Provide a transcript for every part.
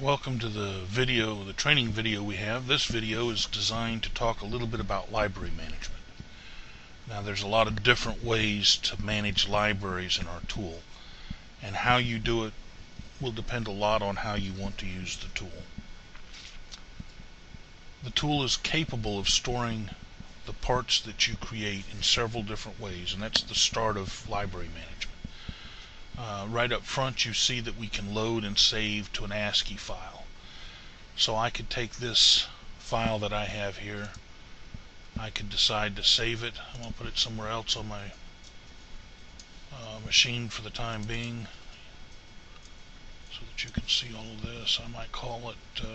Welcome to the training video we have. This video is designed to talk a little bit about library management. Now there's a lot of different ways to manage libraries in our tool, and how you do it will depend a lot on how you want to use the tool. The tool is capable of storing the parts that you create in several different ways, and that's the start of library management. Right up front you see that we can load and save to an ASCII file. So I could take this file that I have here, I could decide to save it. I'm going to put it somewhere else on my machine for the time being so that you can see all of this. I might call it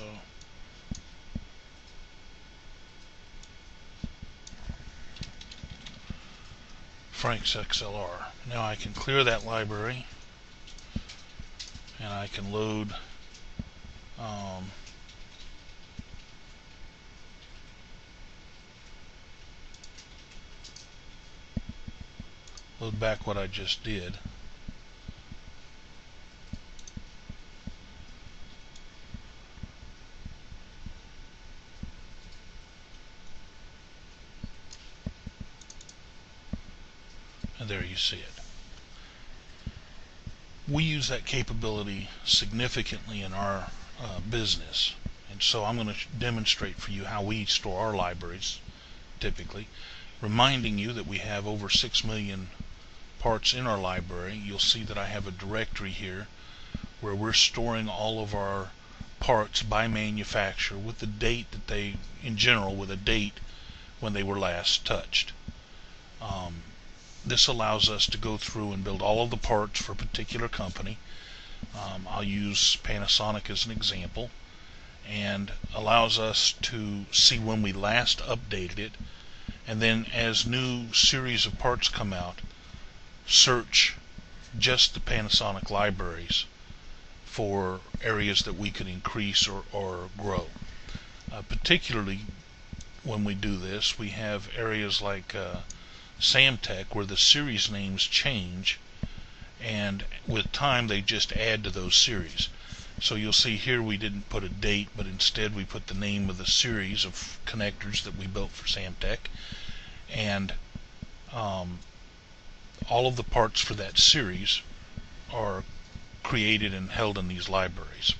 Frank's XLR. Now I can clear that library and I can load back what I just did. And there you see it. We use that capability significantly in our business, and so I'm going to demonstrate for you how we store our libraries typically, reminding you that we have over 6 million parts in our library. You'll see that I have a directory here where we're storing all of our parts by manufacturer with the date that they, in general, with a date when they were last touched. This allows us to go through and build all of the parts for a particular company. I'll use Panasonic as an example, and allows us to see when we last updated it, and then as new series of parts come out, search just the Panasonic libraries for areas that we could increase or grow. Particularly when we do this, we have areas like Samtec where the series names change, and with time they just add to those series. So you'll see here we didn't put a date, but instead we put the name of the series of connectors that we built for Samtec, and all of the parts for that series are created and held in these libraries.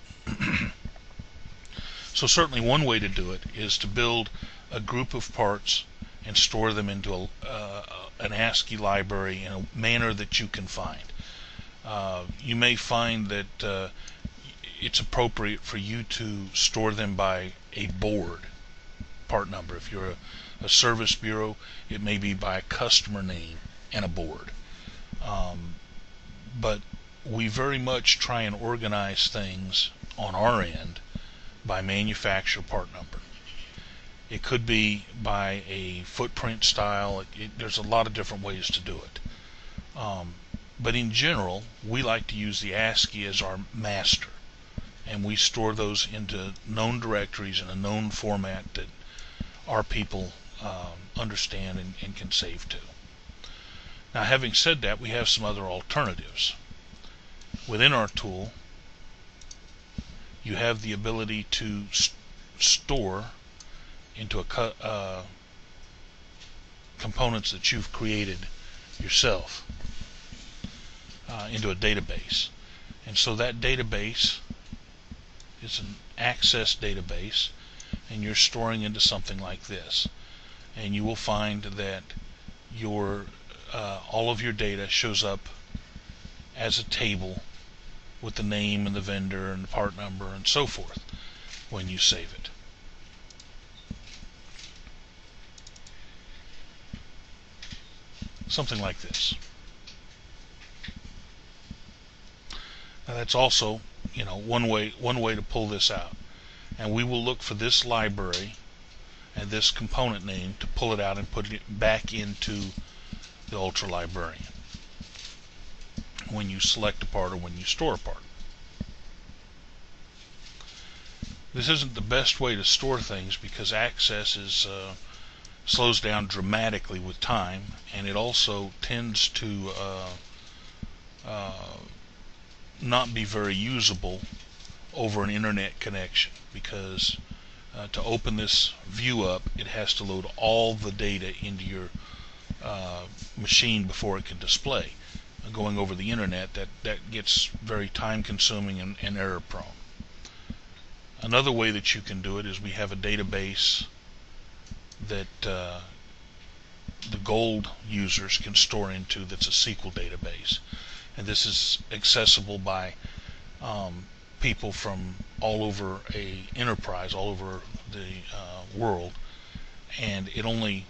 So certainly one way to do it is to build a group of parts and store them into an ASCII library in a manner that you can find. You may find that it's appropriate for you to store them by a board part number. If you're a service bureau, it may be by a customer name and a board. But we very much try and organize things on our end by manufacturer part number. It could be by a footprint style. There's a lot of different ways to do it. But in general, we like to use the ASCII as our master, and we store those into known directories in a known format that our people understand and can save to. Now, having said that, we have some other alternatives. Within our tool, you have the ability to store into components that you've created yourself into a database. And so that database is an access database, and you're storing into something like this. And you will find that your all of your data shows up as a table with the name and the vendor and the part number and so forth when you save it. Something like this. Now that's also, one way to pull this out. And we will look for this library and this component name to pull it out and put it back into the Ultra Librarian when you select a part or when you store a part. This isn't the best way to store things because access slows down dramatically with time, and it also tends to not be very usable over an internet connection, because to open this view up, it has to load all the data into your machine before it can display. Going over the internet, that gets very time consuming and error prone. Another way that you can do it is we have a database that the gold users can store into, that's a SQL database, and this is accessible by people from all over a enterprise, all over the world, and it only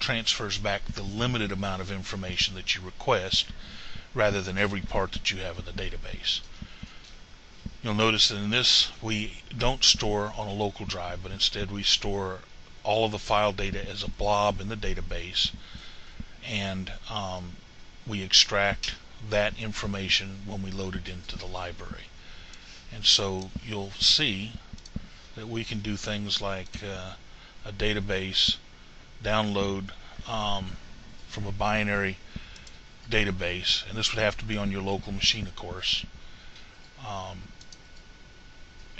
transfers back the limited amount of information that you request rather than every part that you have in the database. You'll notice that in this we don't store on a local drive, but instead we store all of the file data as a blob in the database, and we extract that information when we load it into the library. And so you'll see that we can do things like a database download from a binary database, and this would have to be on your local machine, of course.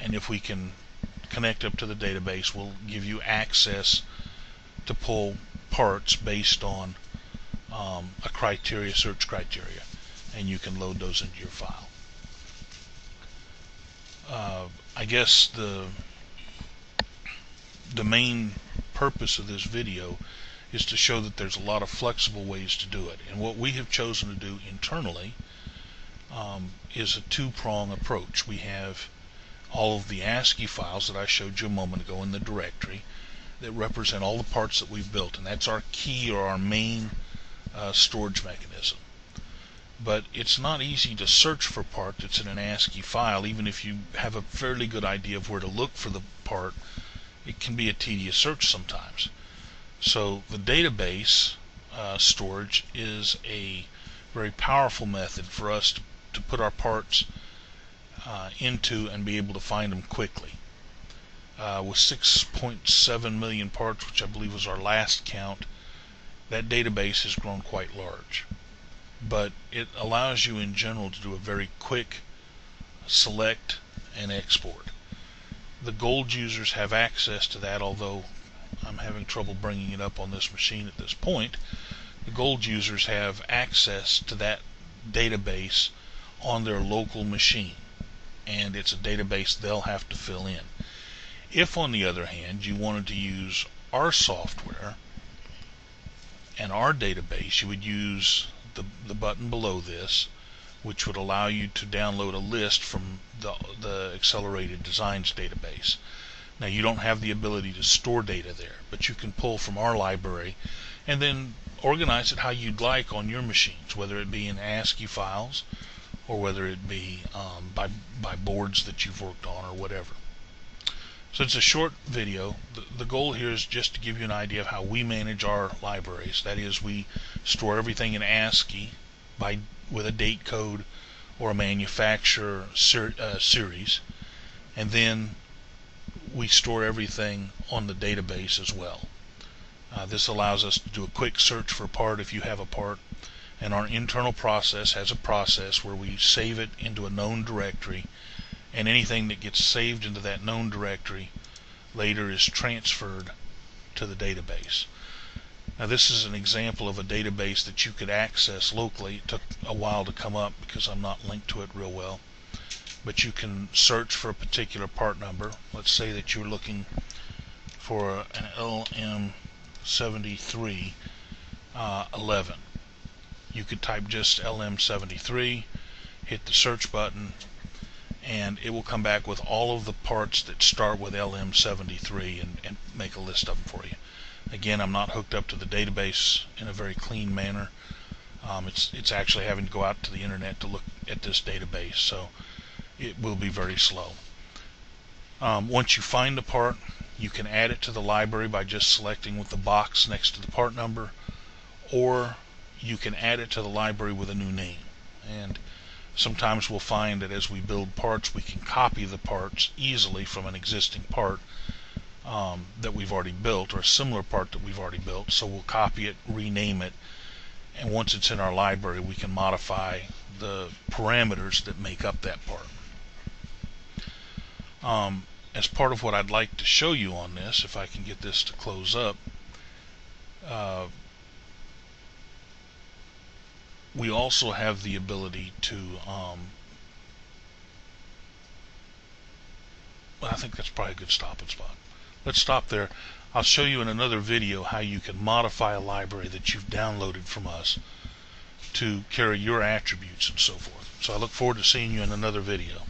And if we can connect up to the database, we'll give you access to pull parts based on a search criteria, and you can load those into your file. I guess the main purpose of this video is to show that there's a lot of flexible ways to do it, and what we have chosen to do internally is a two-prong approach. We have all of the ASCII files that I showed you a moment ago in the directory that represent all the parts that we've built, and that's our key or our main storage mechanism. But it's not easy to search for a part that's in an ASCII file. Even if you have a fairly good idea of where to look for the part, it can be a tedious search sometimes. So the database storage is a very powerful method for us to put our parts into and be able to find them quickly. With 6.7 million parts, which I believe was our last count, that database has grown quite large. But it allows you in general to do a very quick select and export. The gold users have access to that, although I'm having trouble bringing it up on this machine at this point. The gold users have access to that database on their local machine, and it's a database they'll have to fill in. If, on the other hand, you wanted to use our software and our database, you would use the button below this, which would allow you to download a list from the Accelerated Designs database. Now, you don't have the ability to store data there, but you can pull from our library and then organize it how you'd like on your machines, whether it be in ASCII files or whether it be by boards that you've worked on or whatever. So it's a short video. The goal here is just to give you an idea of how we manage our libraries. That is, we store everything in ASCII with a date code or a manufacturer series, and then we store everything on the database as well. This allows us to do a quick search for a part if you have a part, and our internal process has a process where we save it into a known directory, and anything that gets saved into that known directory later is transferred to the database. Now, this is an example of a database that you could access locally. It took a while to come up because I'm not linked to it real well, but you can search for a particular part number. Let's say that you're looking for an LM73 11. You could type just LM73, hit the search button, and it will come back with all of the parts that start with LM73 and make a list of them for you. Again, I'm not hooked up to the database in a very clean manner. It's actually having to go out to the internet to look at this database, so it will be very slow. Once you find the part, you can add it to the library by just selecting with the box next to the part number, or you can add it to the library with a new name. And sometimes we'll find that as we build parts, we can copy the parts easily from an existing part that we've already built, or a similar part that we've already built. So we'll copy it, rename it, and once it's in our library, we can modify the parameters that make up that part. As part of what I'd like to show you on this, if I can get this to close up, we also have the ability to, I think that's probably a good stopping spot. Let's stop there. I'll show you in another video how you can modify a library that you've downloaded from us to carry your attributes and so forth. So I look forward to seeing you in another video.